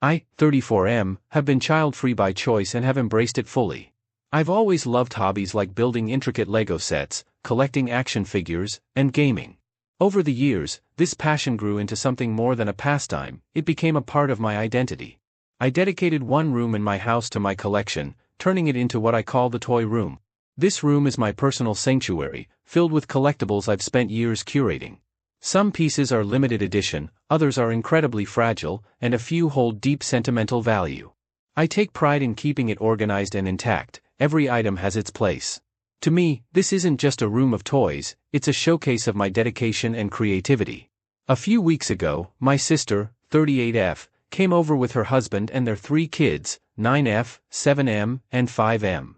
I, 34M, have been child-free by choice and have embraced it fully. I've always loved hobbies like building intricate Lego sets, collecting action figures, and gaming. Over the years, this passion grew into something more than a pastime. It became a part of my identity. I dedicated one room in my house to my collection, turning it into what I call the toy room. This room is my personal sanctuary, filled with collectibles I've spent years curating. Some pieces are limited edition, others are incredibly fragile, and a few hold deep sentimental value. I take pride in keeping it organized and intact. Every item has its place. To me, this isn't just a room of toys, it's a showcase of my dedication and creativity. A few weeks ago, my sister, 38F, came over with her husband and their 3 kids, 9F, 7M, and 5M.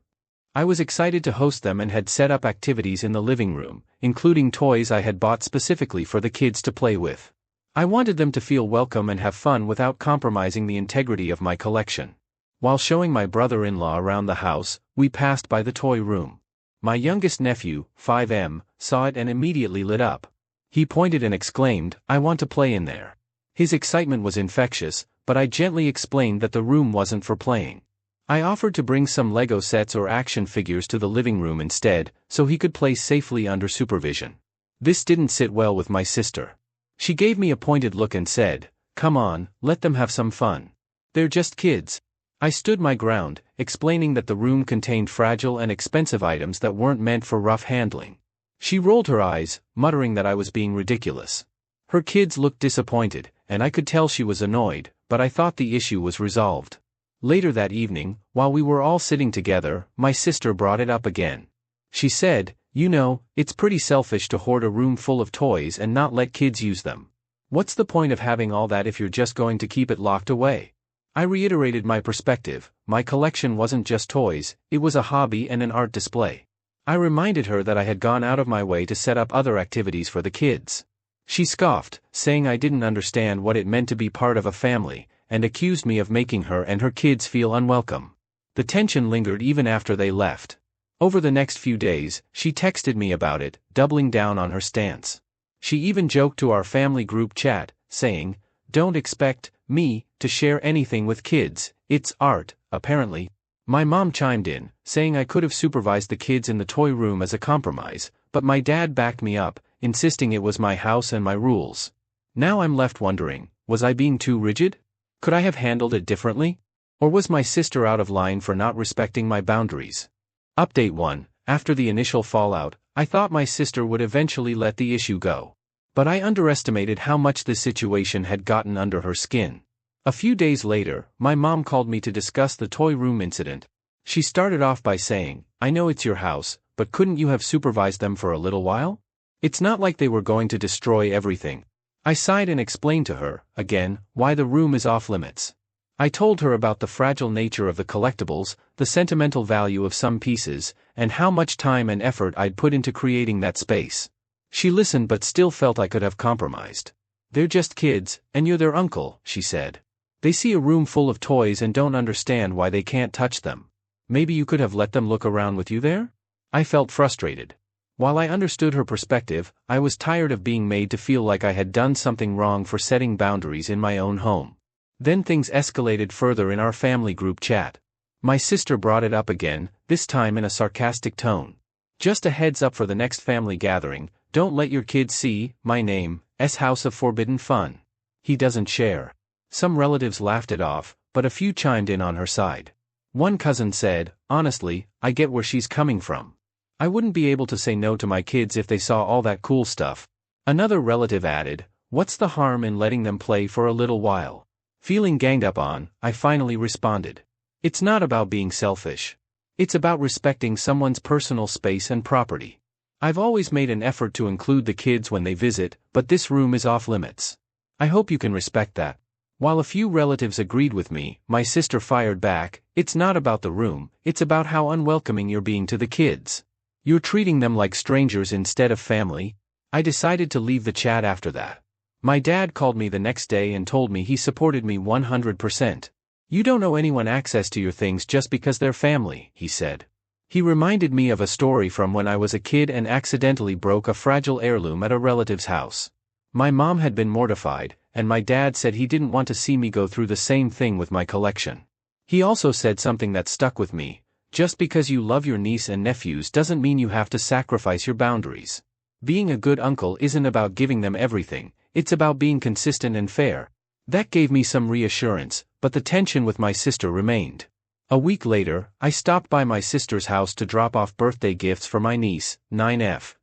I was excited to host them and had set up activities in the living room, including toys I had bought specifically for the kids to play with. I wanted them to feel welcome and have fun without compromising the integrity of my collection. While showing my brother-in-law around the house, we passed by the toy room. My youngest nephew, 5M, saw it and immediately lit up. He pointed and exclaimed, "I want to play in there." His excitement was infectious, but I gently explained that the room wasn't for playing. I offered to bring some Lego sets or action figures to the living room instead, so he could play safely under supervision. This didn't sit well with my sister. She gave me a pointed look and said, "Come on, let them have some fun. They're just kids." I stood my ground, explaining that the room contained fragile and expensive items that weren't meant for rough handling. She rolled her eyes, muttering that I was being ridiculous. Her kids looked disappointed, and I could tell she was annoyed, but I thought the issue was resolved. Later that evening, while we were all sitting together, my sister brought it up again. She said, "You know, it's pretty selfish to hoard a room full of toys and not let kids use them. What's the point of having all that if you're just going to keep it locked away?" I reiterated my perspective. My collection wasn't just toys, it was a hobby and an art display. I reminded her that I had gone out of my way to set up other activities for the kids. She scoffed, saying I didn't understand what it meant to be part of a family, and accused me of making her and her kids feel unwelcome. The tension lingered even after they left. Over the next few days, she texted me about it, doubling down on her stance. She even joked to our family group chat, saying, "Don't expect me to share anything with kids, it's art, apparently." My mom chimed in, saying I could have supervised the kids in the toy room as a compromise, but my dad backed me up, insisting it was my house and my rules. Now I'm left wondering, was I being too rigid? Could I have handled it differently? Or was my sister out of line for not respecting my boundaries? Update 1. After the initial fallout, I thought my sister would eventually let the issue go. But I underestimated how much this situation had gotten under her skin. A few days later, my mom called me to discuss the toy room incident. She started off by saying, "I know it's your house, but couldn't you have supervised them for a little while? It's not like they were going to destroy everything." I sighed and explained to her, again, why the room is off limits. I told her about the fragile nature of the collectibles, the sentimental value of some pieces, and how much time and effort I'd put into creating that space. She listened but still felt I could have compromised. "They're just kids, and you're their uncle," she said. "They see a room full of toys and don't understand why they can't touch them. Maybe you could have let them look around with you there?" I felt frustrated. While I understood her perspective, I was tired of being made to feel like I had done something wrong for setting boundaries in my own home. Then things escalated further in our family group chat. My sister brought it up again, this time in a sarcastic tone. "Just a heads up for the next family gathering, don't let your kids see my name's House of Forbidden Fun. He doesn't share." Some relatives laughed it off, but a few chimed in on her side. One cousin said, "Honestly, I get where she's coming from. I wouldn't be able to say no to my kids if they saw all that cool stuff." Another relative added, "What's the harm in letting them play for a little while?" Feeling ganged up on, I finally responded, "It's not about being selfish. It's about respecting someone's personal space and property. I've always made an effort to include the kids when they visit, but this room is off limits. I hope you can respect that." While a few relatives agreed with me, my sister fired back, "It's not about the room, it's about how unwelcoming you're being to the kids. You're treating them like strangers instead of family." I decided to leave the chat after that. My dad called me the next day and told me he supported me 100%. "You don't owe anyone access to your things just because they're family," he said. He reminded me of a story from when I was a kid and accidentally broke a fragile heirloom at a relative's house. My mom had been mortified, and my dad said he didn't want to see me go through the same thing with my collection. He also said something that stuck with me: just because you love your niece and nephews doesn't mean you have to sacrifice your boundaries. Being a good uncle isn't about giving them everything, it's about being consistent and fair. That gave me some reassurance, but the tension with my sister remained. A week later, I stopped by my sister's house to drop off birthday gifts for my niece, 9F.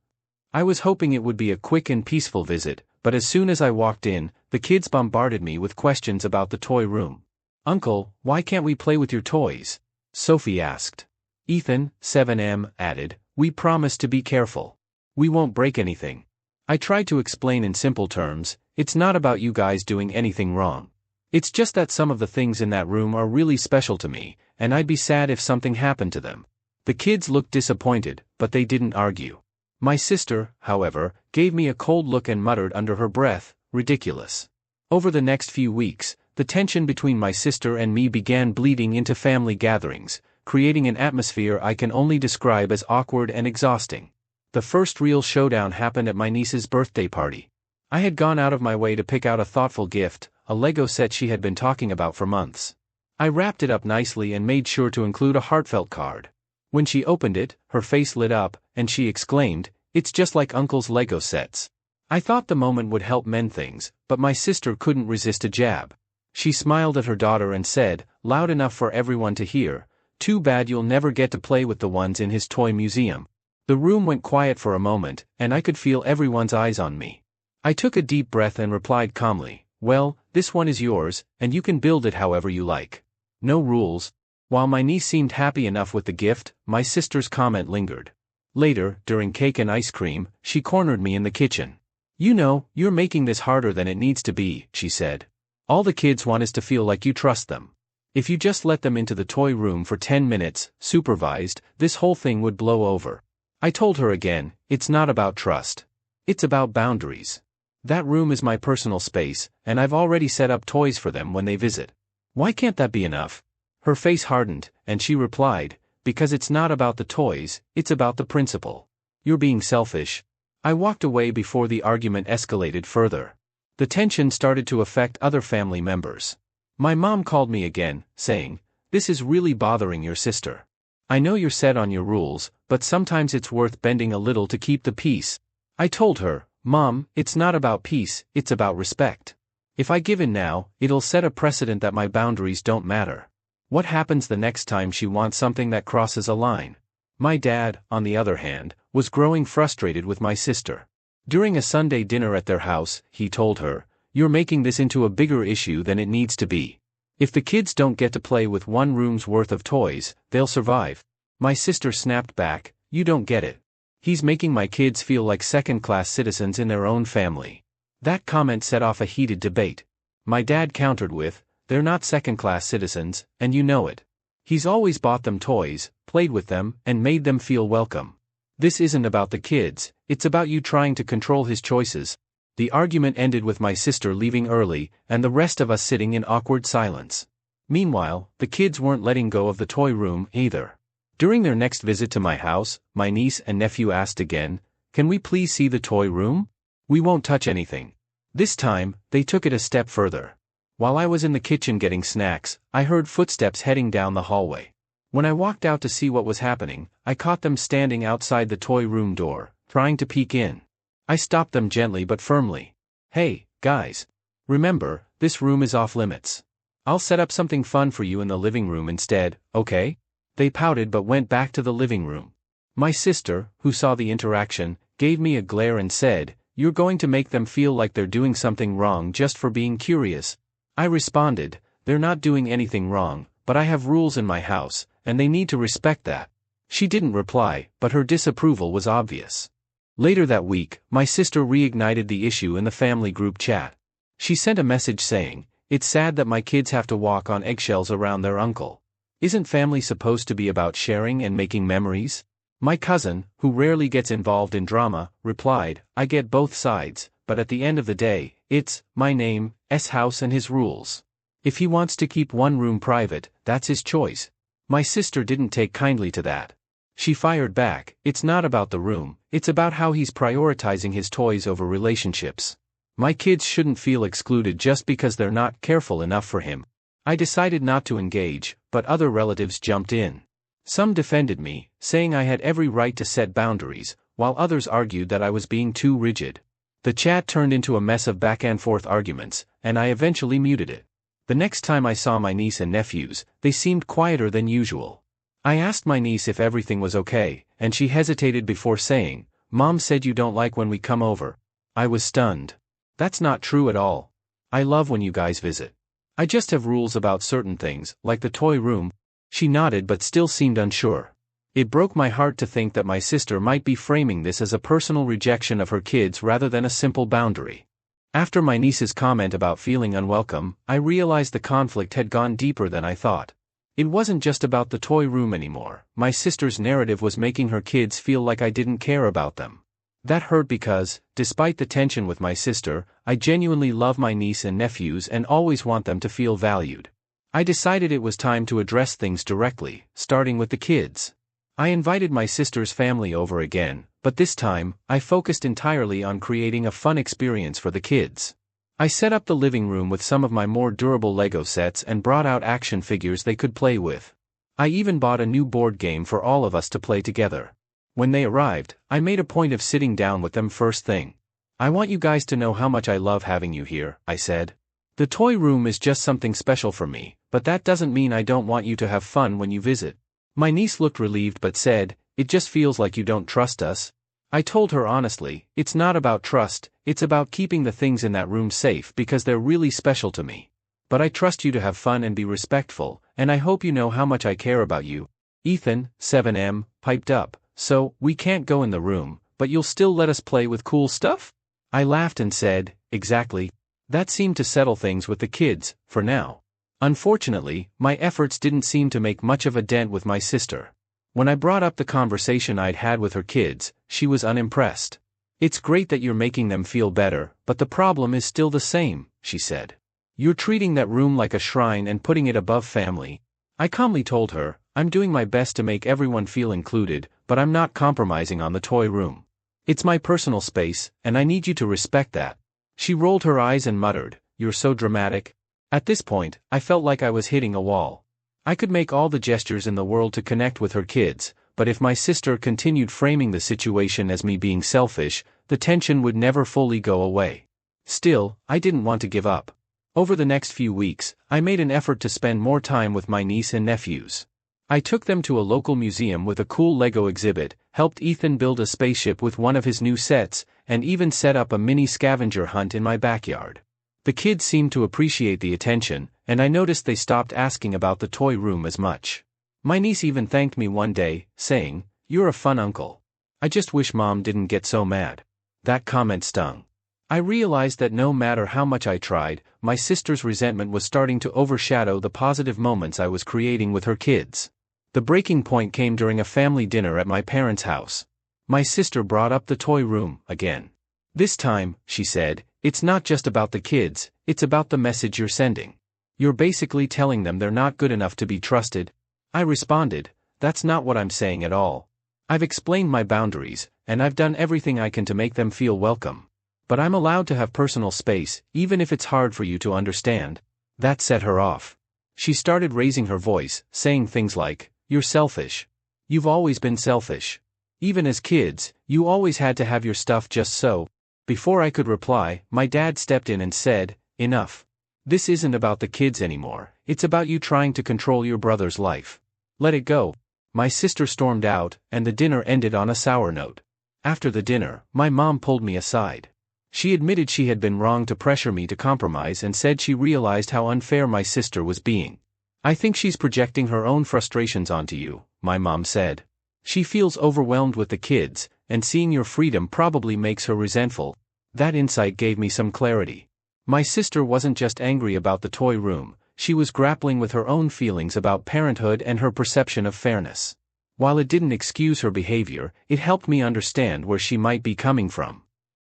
I was hoping it would be a quick and peaceful visit, but as soon as I walked in, the kids bombarded me with questions about the toy room. "Uncle, why can't we play with your toys?" Sophie asked. Ethan, 7M, added, "We promise to be careful. We won't break anything." I tried to explain in simple terms: it's not about you guys doing anything wrong. It's just that some of the things in that room are really special to me, and I'd be sad if something happened to them. The kids looked disappointed, but they didn't argue. My sister, however, gave me a cold look and muttered under her breath, "Ridiculous." Over the next few weeks, the tension between my sister and me began bleeding into family gatherings, creating an atmosphere I can only describe as awkward and exhausting. The first real showdown happened at my niece's birthday party. I had gone out of my way to pick out a thoughtful gift, a Lego set she had been talking about for months. I wrapped it up nicely and made sure to include a heartfelt card. When she opened it, her face lit up, and she exclaimed, "It's just like Uncle's Lego sets." I thought the moment would help mend things, but my sister couldn't resist a jab. She smiled at her daughter and said, loud enough for everyone to hear, "Too bad you'll never get to play with the ones in his toy museum." The room went quiet for a moment, and I could feel everyone's eyes on me. I took a deep breath and replied calmly, "Well, this one is yours, and you can build it however you like. No rules." While my niece seemed happy enough with the gift, my sister's comment lingered. Later, during cake and ice cream, she cornered me in the kitchen. "You know, you're making this harder than it needs to be," she said. "All the kids want is to feel like you trust them. If you just let them into the toy room for 10 minutes, supervised, this whole thing would blow over." I told her again, it's not about trust. It's about boundaries. That room is my personal space, and I've already set up toys for them when they visit. Why can't that be enough? Her face hardened, and she replied, "Because it's not about the toys, it's about the principle. You're being selfish." I walked away before the argument escalated further. The tension started to affect other family members. My mom called me again, saying, "This is really bothering your sister. I know you're set on your rules, but sometimes it's worth bending a little to keep the peace." I told her, "Mom, it's not about peace, it's about respect. If I give in now, it'll set a precedent that my boundaries don't matter. What happens the next time she wants something that crosses a line?" My dad, on the other hand, was growing frustrated with my sister. During a Sunday dinner at their house, he told her, "You're making this into a bigger issue than it needs to be. If the kids don't get to play with one room's worth of toys, they'll survive." My sister snapped back, "You don't get it. He's making my kids feel like second-class citizens in their own family." That comment set off a heated debate. My dad countered with, "They're not second-class citizens, and you know it. He's always bought them toys, played with them, and made them feel welcome. This isn't about the kids, it's about you trying to control his choices." The argument ended with my sister leaving early, and the rest of us sitting in awkward silence. Meanwhile, the kids weren't letting go of the toy room either. During their next visit to my house, my niece and nephew asked again, "Can we please see the toy room? We won't touch anything." This time, they took it a step further. While I was in the kitchen getting snacks, I heard footsteps heading down the hallway. When I walked out to see what was happening, I caught them standing outside the toy room door, trying to peek in. I stopped them gently but firmly. "Hey, guys. Remember, this room is off limits. I'll set up something fun for you in the living room instead, okay?" They pouted but went back to the living room. My sister, who saw the interaction, gave me a glare and said, "You're going to make them feel like they're doing something wrong just for being curious." I responded, "They're not doing anything wrong, but I have rules in my house, and they need to respect that." She didn't reply, but her disapproval was obvious. Later that week, my sister reignited the issue in the family group chat. She sent a message saying, "It's sad that my kids have to walk on eggshells around their uncle. Isn't family supposed to be about sharing and making memories?" My cousin, who rarely gets involved in drama, replied, "I get both sides, but at the end of the day, it's my name's house and his rules. If he wants to keep one room private, that's his choice." My sister didn't take kindly to that. She fired back, "It's not about the room, it's about how he's prioritizing his toys over relationships." My kids shouldn't feel excluded just because they're not careful enough for him. I decided not to engage, but other relatives jumped in. Some defended me, saying I had every right to set boundaries, while others argued that I was being too rigid. The chat turned into a mess of back-and-forth arguments, and I eventually muted it. The next time I saw my niece and nephews, they seemed quieter than usual. I asked my niece if everything was okay, and she hesitated before saying, "Mom said you don't like when we come over." I was stunned. That's not true at all. I love when you guys visit. I just have rules about certain things, like the toy room. She nodded but still seemed unsure. It broke my heart to think that my sister might be framing this as a personal rejection of her kids rather than a simple boundary. After my niece's comment about feeling unwelcome, I realized the conflict had gone deeper than I thought. It wasn't just about the toy room anymore. My sister's narrative was making her kids feel like I didn't care about them. That hurt because, despite the tension with my sister, I genuinely love my niece and nephews and always want them to feel valued. I decided it was time to address things directly, starting with the kids. I invited my sister's family over again, but this time, I focused entirely on creating a fun experience for the kids. I set up the living room with some of my more durable Lego sets and brought out action figures they could play with. I even bought a new board game for all of us to play together. When they arrived, I made a point of sitting down with them first thing. "I want you guys to know how much I love having you here," I said. "The toy room is just something special for me, but that doesn't mean I don't want you to have fun when you visit." My niece looked relieved but said, "It just feels like you don't trust us." I told her honestly, it's not about trust, it's about keeping the things in that room safe because they're really special to me. But I trust you to have fun and be respectful, and I hope you know how much I care about you. Ethan, 7M, piped up, "So, we can't go in the room, but you'll still let us play with cool stuff?" I laughed and said, "Exactly." That seemed to settle things with the kids, for now. Unfortunately, my efforts didn't seem to make much of a dent with my sister. When I brought up the conversation I'd had with her kids, she was unimpressed. "It's great that you're making them feel better, but the problem is still the same," she said. "You're treating that room like a shrine and putting it above family." I calmly told her, "I'm doing my best to make everyone feel included, but I'm not compromising on the toy room. It's my personal space, and I need you to respect that." She rolled her eyes and muttered, "You're so dramatic." At this point, I felt like I was hitting a wall. I could make all the gestures in the world to connect with her kids, but if my sister continued framing the situation as me being selfish, the tension would never fully go away. Still, I didn't want to give up. Over the next few weeks, I made an effort to spend more time with my niece and nephews. I took them to a local museum with a cool Lego exhibit, helped Ethan build a spaceship with one of his new sets, and even set up a mini scavenger hunt in my backyard. The kids seemed to appreciate the attention, and I noticed they stopped asking about the toy room as much. My niece even thanked me one day, saying, "You're a fun uncle. I just wish Mom didn't get so mad." That comment stung. I realized that no matter how much I tried, my sister's resentment was starting to overshadow the positive moments I was creating with her kids. The breaking point came during a family dinner at my parents' house. My sister brought up the toy room again. "This time," she said, "it's not just about the kids, it's about the message you're sending. You're basically telling them they're not good enough to be trusted." I responded, "That's not what I'm saying at all. I've explained my boundaries, and I've done everything I can to make them feel welcome. But I'm allowed to have personal space, even if it's hard for you to understand." That set her off. She started raising her voice, saying things like, "You're selfish. You've always been selfish. Even as kids, you always had to have your stuff just so." Before I could reply, my dad stepped in and said, "Enough. This isn't about the kids anymore, it's about you trying to control your brother's life. Let it go." My sister stormed out, and the dinner ended on a sour note. After the dinner, my mom pulled me aside. She admitted she had been wrong to pressure me to compromise and said she realized how unfair my sister was being. "I think she's projecting her own frustrations onto you," my mom said. "She feels overwhelmed with the kids, and seeing your freedom probably makes her resentful." That insight gave me some clarity. My sister wasn't just angry about the toy room, she was grappling with her own feelings about parenthood and her perception of fairness. While it didn't excuse her behavior, it helped me understand where she might be coming from.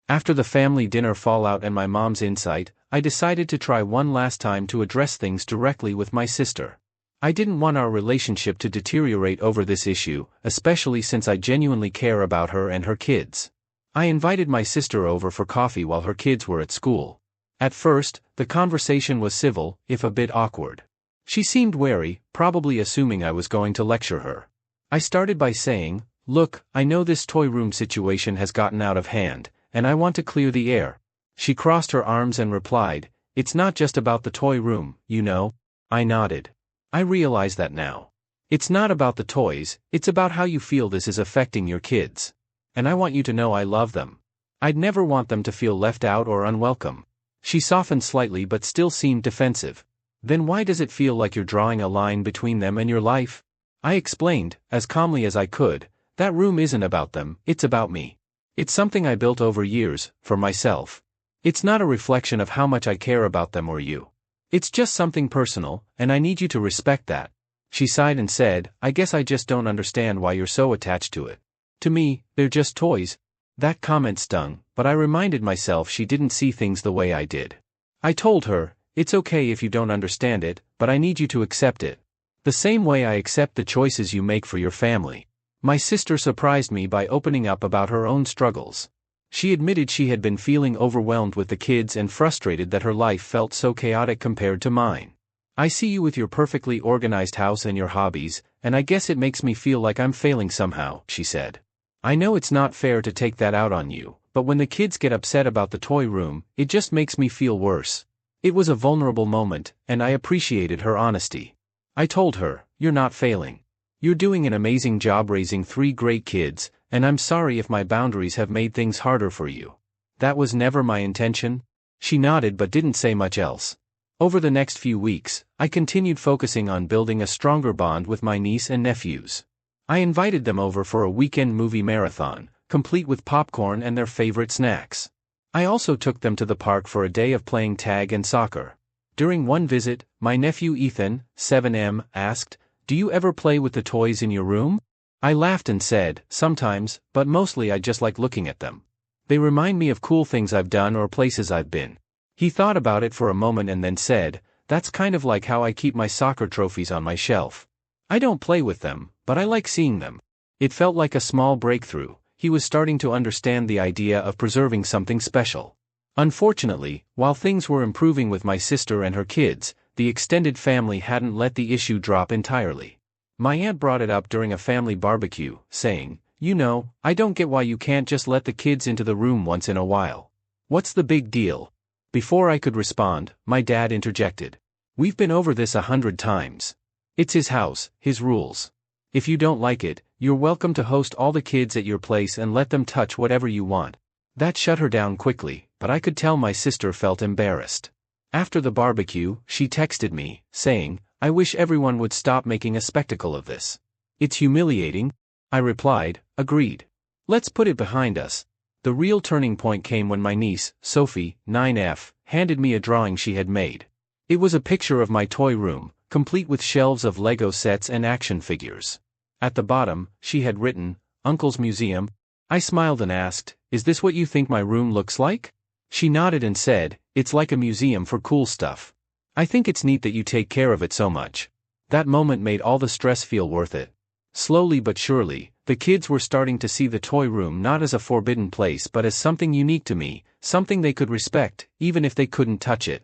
After the family dinner fallout and my mom's insight, I decided to try one last time to address things directly with my sister. I didn't want our relationship to deteriorate over this issue, especially since I genuinely care about her and her kids. I invited my sister over for coffee while her kids were at school. At first, the conversation was civil, if a bit awkward. She seemed wary, probably assuming I was going to lecture her. I started by saying, "Look, I know this toy room situation has gotten out of hand, and I want to clear the air." She crossed her arms and replied, "It's not just about the toy room, you know." I nodded. I realize that now. It's not about the toys, it's about how you feel this is affecting your kids. And I want you to know I love them. I'd never want them to feel left out or unwelcome. She softened slightly but still seemed defensive. Then why does it feel like you're drawing a line between them and your life? I explained, as calmly as I could, that room isn't about them, it's about me. It's something I built over years, for myself. It's not a reflection of how much I care about them or you. It's just something personal, and I need you to respect that. She sighed and said, "I guess I just don't understand why you're so attached to it. To me, they're just toys." That comment stung, but I reminded myself she didn't see things the way I did. I told her, "It's okay if you don't understand it, but I need you to accept it. The same way I accept the choices you make for your family." My sister surprised me by opening up about her own struggles. She admitted she had been feeling overwhelmed with the kids and frustrated that her life felt so chaotic compared to mine. "I see you with your perfectly organized house and your hobbies, and I guess it makes me feel like I'm failing somehow," she said. "I know it's not fair to take that out on you, but when the kids get upset about the toy room, it just makes me feel worse." It was a vulnerable moment, and I appreciated her honesty. I told her, "You're not failing. You're doing an amazing job raising 3 great kids, and I'm sorry if my boundaries have made things harder for you. That was never my intention." She nodded but didn't say much else. Over the next few weeks, I continued focusing on building a stronger bond with my niece and nephews. I invited them over for a weekend movie marathon, complete with popcorn and their favorite snacks. I also took them to the park for a day of playing tag and soccer. During one visit, my nephew Ethan, 7M, asked, "Do you ever play with the toys in your room?" I laughed and said, "Sometimes, but mostly I just like looking at them. They remind me of cool things I've done or places I've been." He thought about it for a moment and then said, "That's kind of like how I keep my soccer trophies on my shelf. I don't play with them, but I like seeing them." It felt like a small breakthrough. He was starting to understand the idea of preserving something special. Unfortunately, while things were improving with my sister and her kids, the extended family hadn't let the issue drop entirely. My aunt brought it up during a family barbecue, saying, "You know, I don't get why you can't just let the kids into the room once in a while. What's the big deal?" Before I could respond, my dad interjected. "We've been over this 100 times. It's his house, his rules. If you don't like it, you're welcome to host all the kids at your place and let them touch whatever you want." That shut her down quickly, but I could tell my sister felt embarrassed. After the barbecue, she texted me, saying, "I wish everyone would stop making a spectacle of this. It's humiliating." I replied, "Agreed. Let's put it behind us." The real turning point came when my niece, Sophie, 9F, handed me a drawing she had made. It was a picture of my toy room, complete with shelves of Lego sets and action figures. At the bottom, she had written, "Uncle's Museum." I smiled and asked, "Is this what you think my room looks like?" She nodded and said, "It's like a museum for cool stuff. I think it's neat that you take care of it so much." That moment made all the stress feel worth it. Slowly but surely, the kids were starting to see the toy room not as a forbidden place but as something unique to me, something they could respect, even if they couldn't touch it.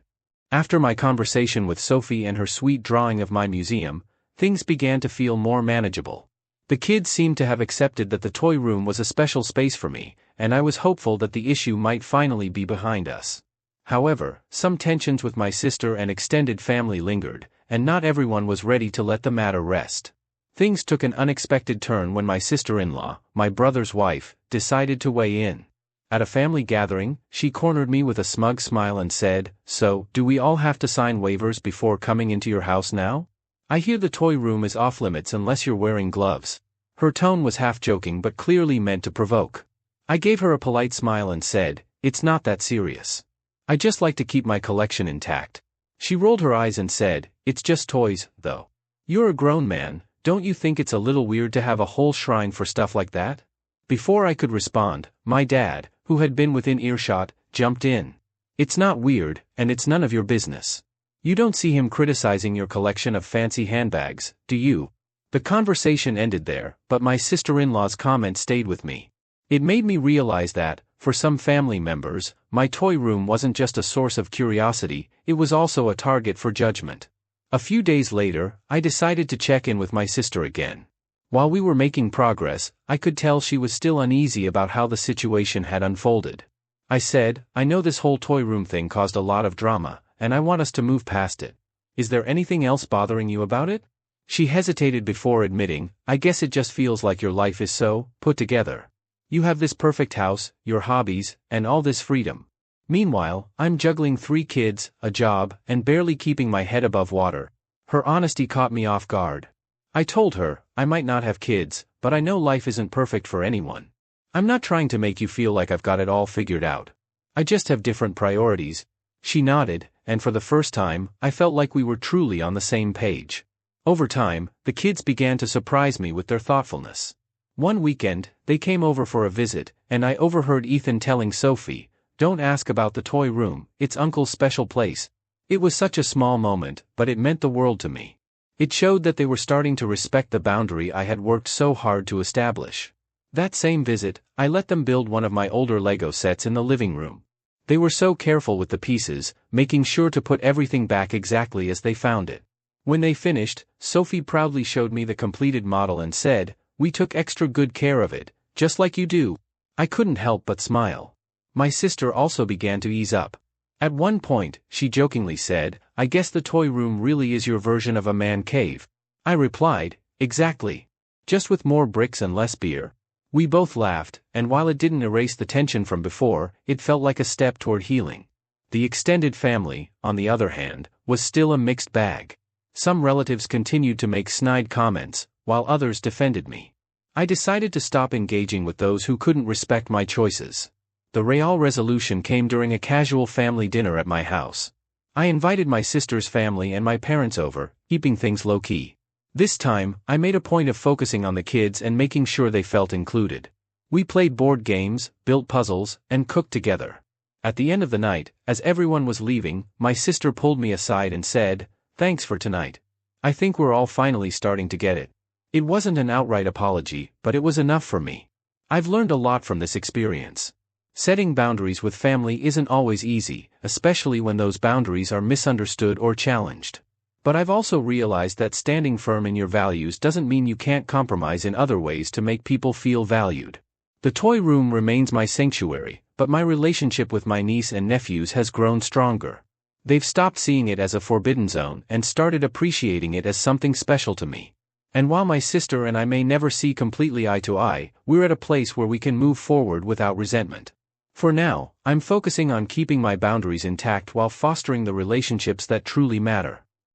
After my conversation with Sophie and her sweet drawing of my museum, things began to feel more manageable. The kids seemed to have accepted that the toy room was a special space for me, and I was hopeful that the issue might finally be behind us. However, some tensions with my sister and extended family lingered, and not everyone was ready to let the matter rest. Things took an unexpected turn when my sister-in-law, my brother's wife, decided to weigh in. At a family gathering, she cornered me with a smug smile and said, "So, do we all have to sign waivers before coming into your house now? I hear the toy room is off-limits unless you're wearing gloves." Her tone was half joking but clearly meant to provoke. I gave her a polite smile and said, "It's not that serious. I just like to keep my collection intact." She rolled her eyes and said, "It's just toys, though. You're a grown man, don't you think it's a little weird to have a whole shrine for stuff like that?" Before I could respond, my dad, who had been within earshot, jumped in. "It's not weird, and it's none of your business. You don't see him criticizing your collection of fancy handbags, do you?" The conversation ended there, but my sister-in-law's comment stayed with me. It made me realize that, For some family members, my toy room wasn't just a source of curiosity, it was also a target for judgment. A few days later, I decided to check in with my sister again. While we were making progress, I could tell she was still uneasy about how the situation had unfolded. I said, "I know this whole toy room thing caused a lot of drama, and I want us to move past it. Is there anything else bothering you about it?" She hesitated before admitting, "I guess it just feels like your life is so put together. You have this perfect house, your hobbies, and all this freedom. Meanwhile, I'm juggling 3 kids, a job, and barely keeping my head above water." Her honesty caught me off guard. I told her, "I might not have kids, but I know life isn't perfect for anyone. I'm not trying to make you feel like I've got it all figured out. I just have different priorities." She nodded, and for the first time, I felt like we were truly on the same page. Over time, the kids began to surprise me with their thoughtfulness. One weekend, they came over for a visit, and I overheard Ethan telling Sophie, "Don't ask about the toy room, it's Uncle's special place." It was such a small moment, but it meant the world to me. It showed that they were starting to respect the boundary I had worked so hard to establish. That same visit, I let them build one of my older Lego sets in the living room. They were so careful with the pieces, making sure to put everything back exactly as they found it. When they finished, Sophie proudly showed me the completed model and said, "We took extra good care of it, just like you do." I couldn't help but smile. My sister also began to ease up. At one point, she jokingly said, "I guess the toy room really is your version of a man cave." I replied, "Exactly. Just with more bricks and less beer." We both laughed, and while it didn't erase the tension from before, it felt like a step toward healing. The extended family, on the other hand, was still a mixed bag. Some relatives continued to make snide comments, while others defended me. I decided to stop engaging with those who couldn't respect my choices. The real resolution came during a casual family dinner at my house. I invited my sister's family and my parents over, keeping things low-key. This time, I made a point of focusing on the kids and making sure they felt included. We played board games, built puzzles, and cooked together. At the end of the night, as everyone was leaving, my sister pulled me aside and said, "Thanks for tonight. I think we're all finally starting to get it." It wasn't an outright apology, but it was enough for me. I've learned a lot from this experience. Setting boundaries with family isn't always easy, especially when those boundaries are misunderstood or challenged. But I've also realized that standing firm in your values doesn't mean you can't compromise in other ways to make people feel valued. The toy room remains my sanctuary, but my relationship with my niece and nephews has grown stronger. They've stopped seeing it as a forbidden zone and started appreciating it as something special to me. And while my sister and I may never see completely eye to eye, we're at a place where we can move forward without resentment. For now, I'm focusing on keeping my boundaries intact while fostering the relationships that truly matter.